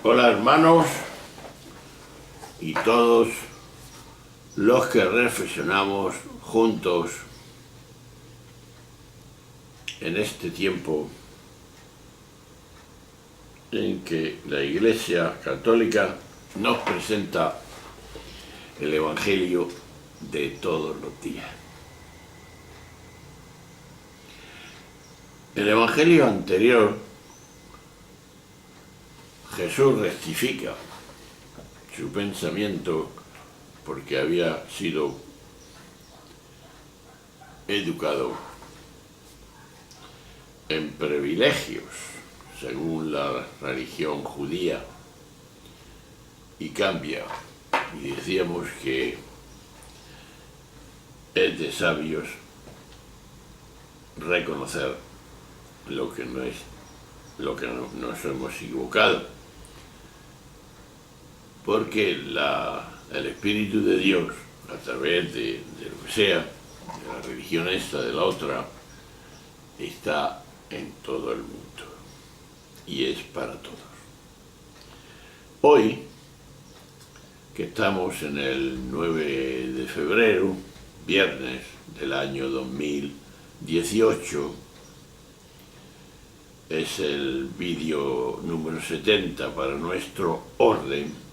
Hola hermanos y todos los que reflexionamos juntos en este tiempo en que la Iglesia Católica nos presenta el Evangelio de todos los días. El Evangelio anterior, Jesús rectifica su pensamiento porque había sido educado en privilegios según la religión judía y cambia, y decíamos que es de sabios reconocer lo que nos hemos equivocado, porque el Espíritu de Dios, a través de lo que sea, de la religión esta, de la otra, está en todo el mundo y es para todos. Hoy, que estamos en el 9 de febrero, viernes del año 2018, es el vídeo número 70 para nuestro orden,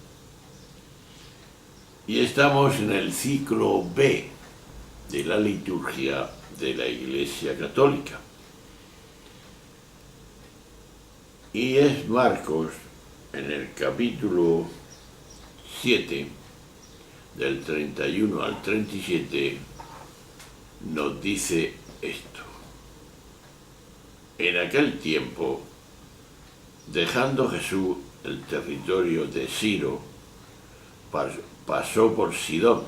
y estamos en el ciclo B de la liturgia de la Iglesia Católica. Y es Marcos, en el capítulo 7, del 31 al 37, nos dice esto. En aquel tiempo, dejando Jesús el territorio de Ciro, pasó por Sidón,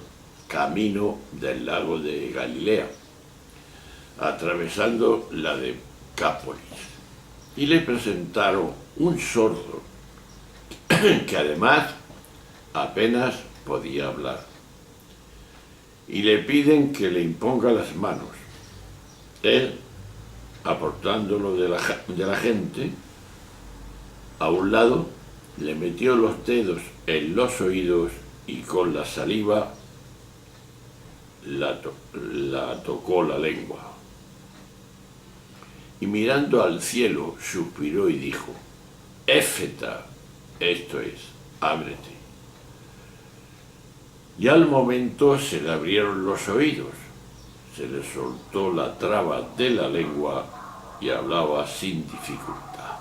camino del lago de Galilea, atravesando la Decápolis, y le presentaron un sordo que además apenas podía hablar, y le piden que le imponga las manos. Él, apartándolo de la gente, a un lado, le metió los dedos en los oídos y con la saliva la tocó la lengua. Y mirando al cielo, suspiró y dijo: Éfeta, esto es, ábrete. Y al momento se le abrieron los oídos, se le soltó la traba de la lengua y hablaba sin dificultad.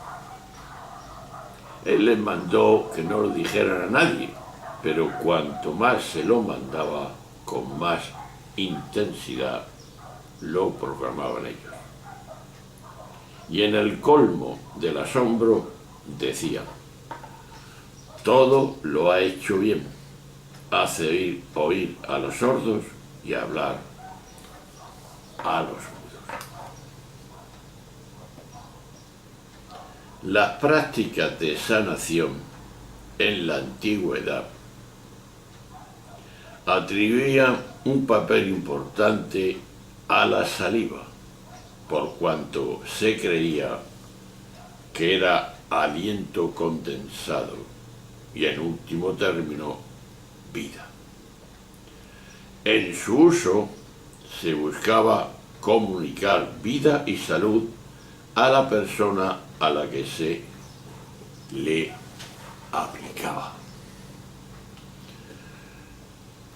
Él les mandó que no lo dijeran a nadie, pero cuanto más se lo mandaba, con más intensidad lo proclamaban ellos. Y en el colmo del asombro decían: todo lo ha hecho bien, hace oír a los sordos y hablar a los mudos. Las prácticas de sanación en la antigüedad atribuían un papel importante a la saliva, por cuanto se creía que era aliento condensado y, en último término, vida. En su uso se buscaba comunicar vida y salud a la persona a la que se le aplicaba.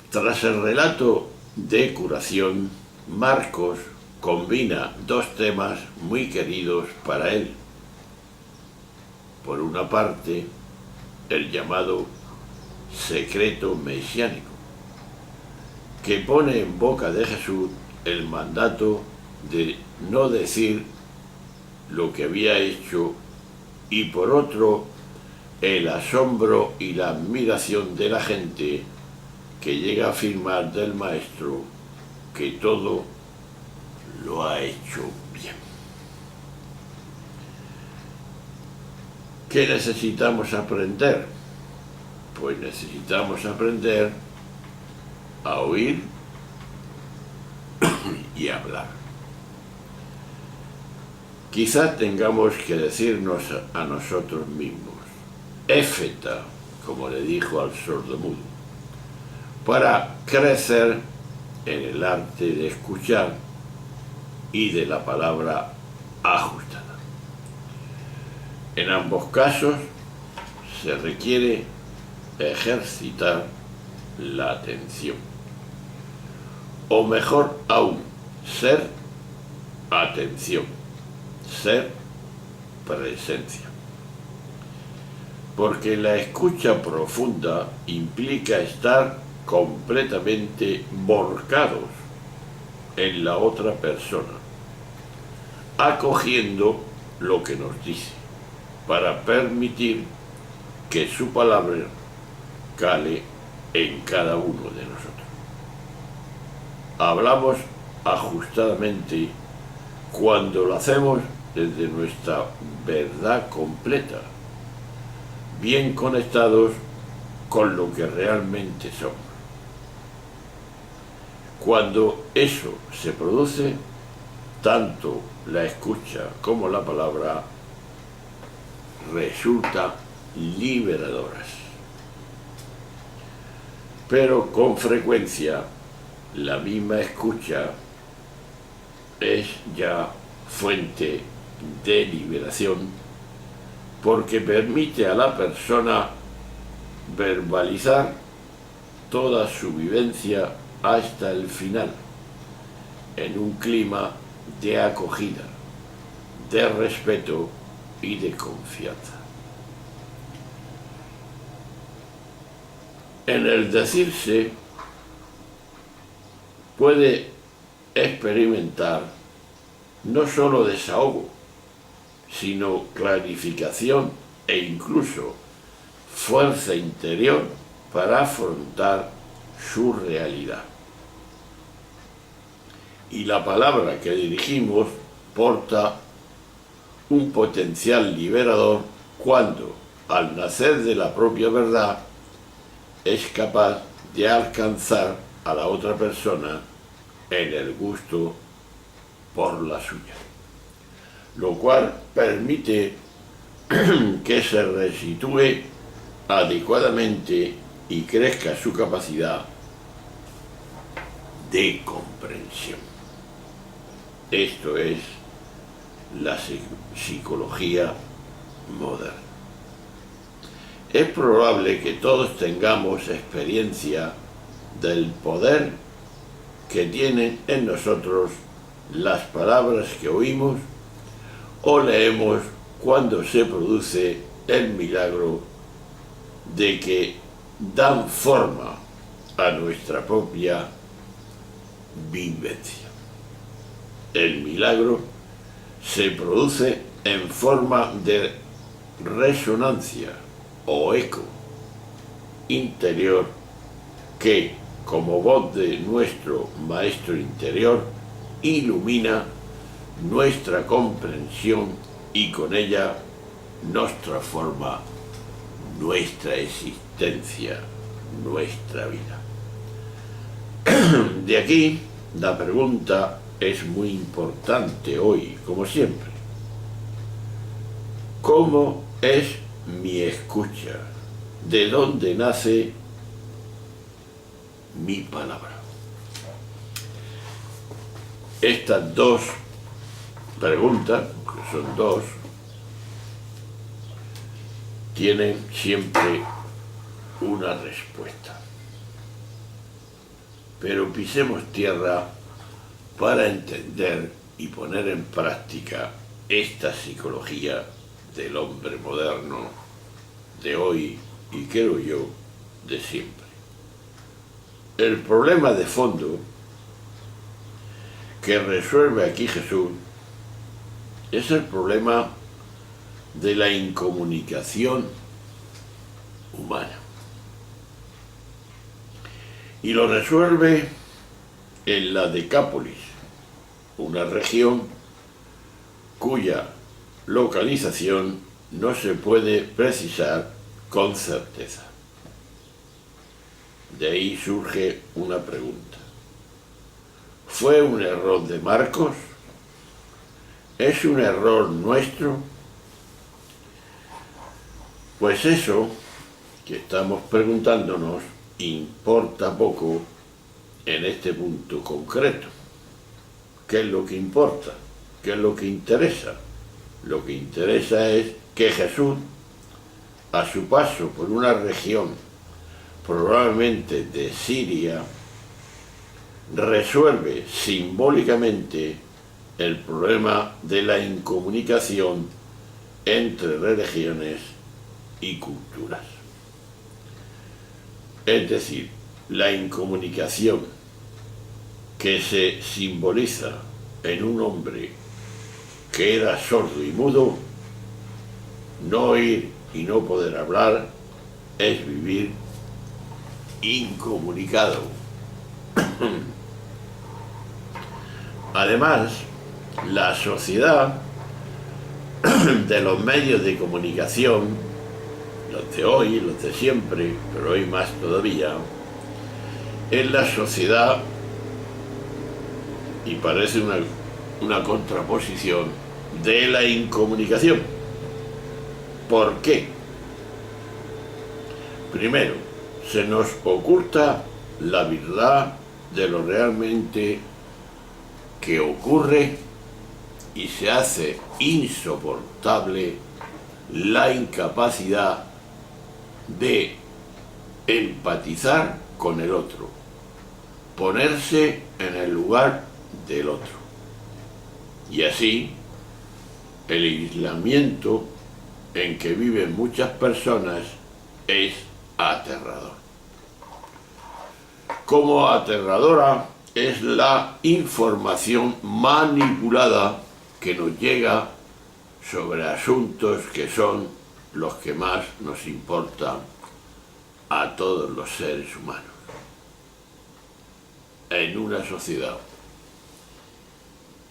Tras el relato de curación, Marcos combina dos temas muy queridos para él. Por una parte, el llamado secreto mesiánico, que pone en boca de Jesús el mandato de no decir lo que había hecho, y por otro, el asombro y la admiración de la gente que llega a afirmar del Maestro que todo lo ha hecho bien. ¿Qué necesitamos aprender? Pues necesitamos aprender a oír y hablar. Quizás tengamos que decirnos a nosotros mismos: éfeta, como le dijo al sordomudo, para crecer en el arte de escuchar y de la palabra ajustada. En ambos casos se requiere ejercitar la atención, o mejor aún, ser atención, ser presencia. Porque la escucha profunda implica estar completamente volcados en la otra persona, acogiendo lo que nos dice, para permitir que su palabra cale en cada uno de nosotros. Hablamos ajustadamente cuando lo hacemos desde nuestra verdad completa, bien conectados con lo que realmente somos. Cuando eso se produce, tanto la escucha como la palabra resultan liberadoras. Pero con frecuencia la misma escucha es ya fuente de liberación, porque permite a la persona verbalizar toda su vivencia hasta el final, en un clima de acogida, de respeto y de confianza. En el decirse puede experimentar no solo desahogo, sino clarificación e incluso fuerza interior para afrontar su realidad. Y la palabra que dirigimos porta un potencial liberador cuando, al nacer de la propia verdad, es capaz de alcanzar a la otra persona en el gusto por la suya, lo cual permite que se resitúe adecuadamente y crezca su capacidad de comprensión. Esto es la psicología moderna. Es probable que todos tengamos experiencia del poder que tienen en nosotros las palabras que oímos o leemos cuando se produce el milagro de que dan forma a nuestra propia vivencia. El milagro se produce en forma de resonancia o eco interior que, como voz de nuestro maestro interior, ilumina nuestra comprensión y con ella nos transforma nuestra existencia, nuestra vida. De aquí la pregunta es muy importante hoy, como siempre. ¿Cómo es mi escucha? ¿De dónde nace mi palabra? Estas dos preguntas, que son dos, tienen siempre una respuesta. Pero pisemos tierra para entender y poner en práctica esta psicología del hombre moderno de hoy y creo yo de siempre. El problema de fondo que resuelve aquí Jesús es el problema de la incomunicación humana. Y lo resuelve en la Decápolis, una región cuya localización no se puede precisar con certeza. De ahí surge una pregunta. ¿Fue un error de Marcos? ¿Es un error nuestro? Pues eso que estamos preguntándonos importa poco en este punto concreto. ¿Qué es lo que importa? ¿Qué es lo que interesa? Lo que interesa es que Jesús, a su paso por una región, probablemente de Siria, resuelve simbólicamente el problema de la incomunicación entre religiones y culturas. Es decir, la incomunicación que se simboliza en un hombre que era sordo y mudo, no oír y no poder hablar, es vivir incomunicado. Además, la sociedad de los medios de comunicación, los de hoy, los de siempre, pero hoy más todavía, es la sociedad, y parece una contraposición, de la incomunicación. ¿Por qué? Primero, se nos oculta la verdad de lo realmente que ocurre y se hace insoportable la incapacidad de empatizar con el otro, ponerse en el lugar del otro. Y así, el aislamiento en que viven muchas personas es aterrador. Como aterradora es la información manipulada que nos llega sobre asuntos que son los que más nos importan a todos los seres humanos. En una sociedad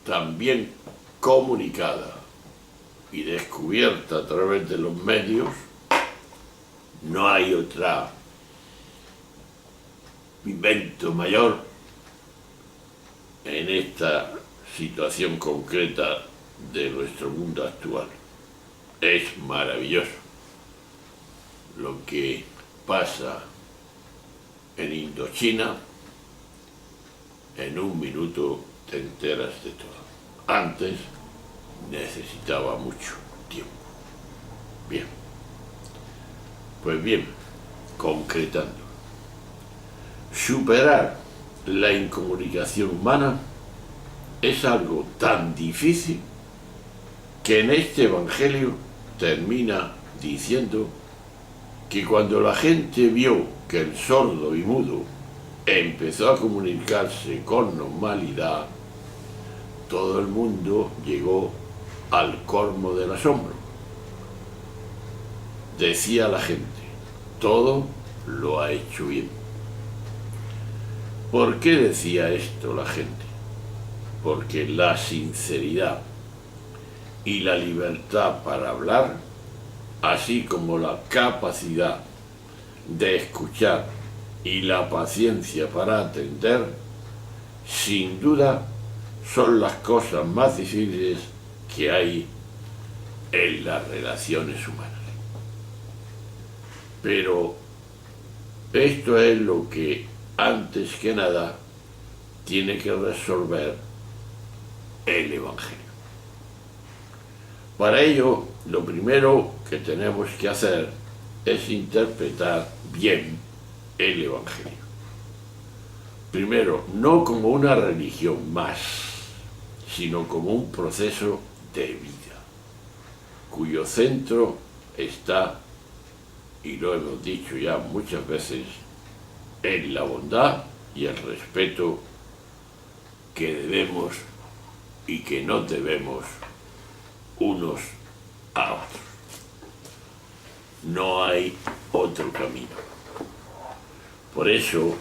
tan bien comunicada y descubierta a través de los medios, no hay otra invento mayor en esta situación concreta de nuestro mundo actual. Es maravilloso lo que pasa en Indochina. En un minuto te enteras de todo. Antes necesitaba mucho tiempo. Bien. Pues bien, concretando. Superar la incomunicación humana es algo tan difícil que en este Evangelio termina diciendo que cuando la gente vio que el sordo y mudo empezó a comunicarse con normalidad, todo el mundo llegó al colmo del asombro. Decía la gente, todo lo ha hecho bien. ¿Por qué decía esto la gente? Porque la sinceridad y la libertad para hablar, así como la capacidad de escuchar y la paciencia para atender, sin duda son las cosas más difíciles que hay en las relaciones humanas. Pero esto es lo que, antes que nada, tiene que resolver el Evangelio. Para ello, lo primero que tenemos que hacer es interpretar bien el Evangelio. Primero, no como una religión más, sino como un proceso de vida, cuyo centro está, y lo hemos dicho ya muchas veces, en la bondad y el respeto que debemos y que no debemos unos a otros. No hay otro camino. Por eso,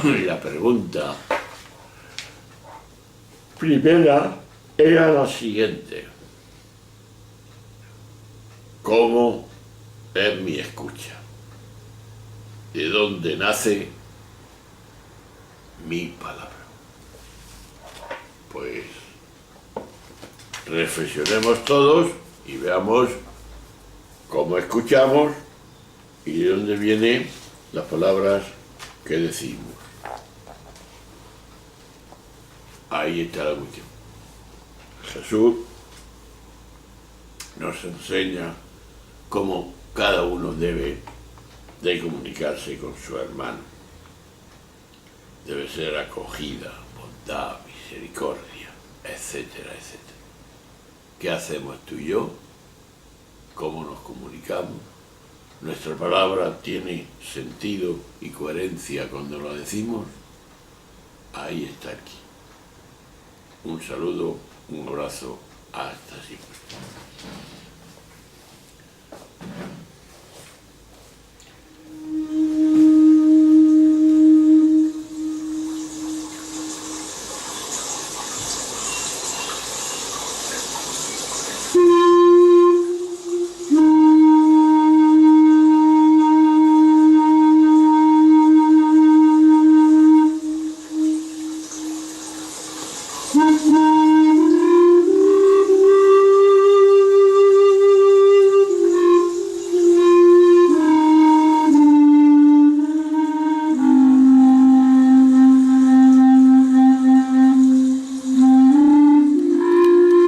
la pregunta primera era la siguiente: ¿cómo es mi escucha? ¿De dónde nace mi palabra? Pues reflexionemos todos y veamos cómo cómo escuchamos y de dónde vienen las palabras que decimos. Ahí está la cuestión. Jesús nos enseña cómo cada uno debe de comunicarse con su hermano. Debe ser acogida, bondad, misericordia, etcétera, etcétera. ¿Qué hacemos tú y yo? ¿Cómo nos comunicamos? ¿Nuestra palabra tiene sentido y coherencia cuando lo decimos? Ahí está aquí. Un saludo, un abrazo, hasta siempre.